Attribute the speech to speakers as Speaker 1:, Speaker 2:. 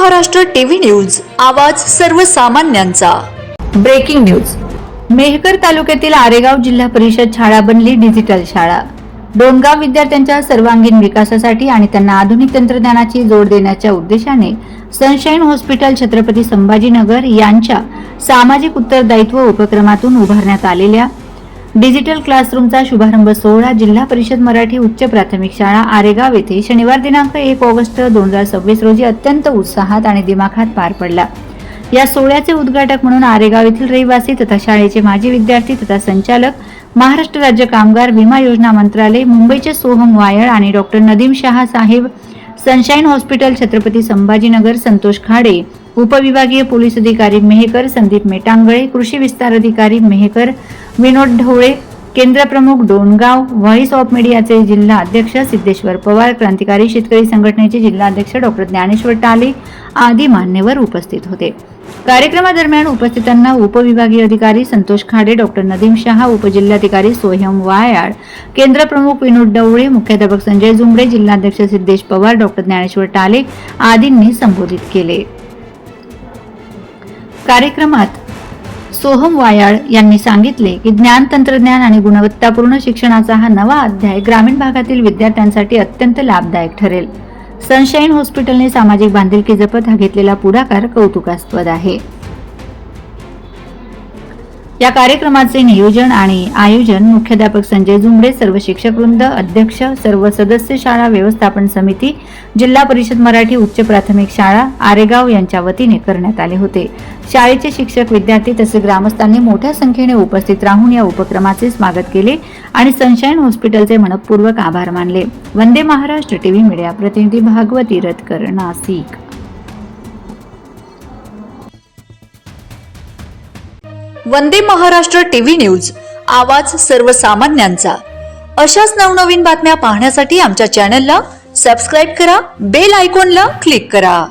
Speaker 1: Maharashtra TV news, आवाज सर्वसामान्यांचा।
Speaker 2: Breaking news. Mehkar तालुक्यातील आरेगाव जिल्हा परिषद शाळा बनली डिजिटल शाळा। डोणगाव विद्यार्थ्यांच्या सर्वांगीण विकासासाठी आणि त्यांना आधुनिक तंत्रज्ञानाची जोड देण्याच्या उद्देशाने सनशाईन हॉस्पिटल छत्रपती संभाजीनगर यांच्या सामाजिक उत्तरदायित्व उपक्रमातून उभारण्यात आलेल्या डिजिटल क्लासरूमचा शुभारंभ सोहळा जिल्हा परिषद मराठी उच्च प्राथमिक शाळा आरेगाव येथे शनिवार दिनांक 1 ऑगस्ट 2026 रोजी अत्यंत उत्साहात आणि दिमाखात पार पडला। या सोहळ्याचे उद्घाटक म्हणून आरेगाव येथील रहिवासी तथा शाळेचे माजी विद्यार्थी तथा संचालक महाराष्ट्र राज्य कामगार विमा योजना मंत्रालय मुंबईचे सोहम वायळ आणि डॉक्टर नदीम शाह साहेब सनशाईन हॉस्पिटल छत्रपती संभाजीनगर संतोष खाडे उपविभागीय पोलीस अधिकारी मेहकर संदीप मेटांगळे कृषी विस्तार अधिकारी मेहकर विनोद ढवळे केंद्र प्रमुख डोणगाव व्हॉइस ऑफ मीडियाचे जिल्हा अध्यक्ष सिद्धेश्वर पवार क्रांतिकारी शेतकरी संघटनेचे जिल्हा अध्यक्ष डॉक्टर ज्ञानेश्वर टाले आदी मान्यवर उपस्थित होते। कार्यक्रमादरम्यान उपस्थितांना उपविभागीय अधिकारी संतोष खाडे डॉक्टर नदीम शाह उपजिल्हाधिकारी सोहम वायाळ केंद्र प्रमुख विनोद ढवळे मुख्याध्यापक संजय जुंबडे जिल्हाध्यक्ष सिद्धेश पवार डॉक्टर ज्ञानेश्वर टाले आदींनी संबोधित केले। कार्यक्रमात सोहम वायाळ यांनी सांगितले की ज्ञान तंत्रज्ञान आणि गुणवत्तापूर्ण शिक्षणाचा हा नवा अध्याय ग्रामीण भागातील विद्यार्थ्यांसाठी अत्यंत लाभदायक ठरेल। सनशाईन हॉस्पिटलने सामाजिक बांधिलकी जपत हा घेतलेला पुढाकार कौतुकास्पद आहे। या कार्यक्रमाचे नियोजन आणि आयोजन मुख्याध्यापक संजय जुंबडे सर्व शिक्षकवृंद अध्यक्ष सर्व सदस्य शाळा व्यवस्थापन समिती जिल्हा परिषद मराठी उच्च प्राथमिक शाळा आरेगाव यांच्या वतीने करण्यात आले होते। शाळेचे शिक्षक विद्यार्थी तसेच ग्रामस्थांनी मोठ्या संख्येने उपस्थित राहून या उपक्रमाचे स्वागत केले आणि सनशाईन हॉस्पिटलचे मनपूर्वक आभार मानले। वंदे महाराष्ट्र टीव्ही मीडिया प्रतिनिधी भागवती रतकर नाशिक।
Speaker 1: वंदे महाराष्ट्र टीव्ही न्यूज, आवाज सर्वसामान्यांचा। अशाच नवनवीन बातम्या पाहण्यासाठी आमच्या चॅनलला सबस्क्राइब करा, बेल आयकॉनला क्लिक करा।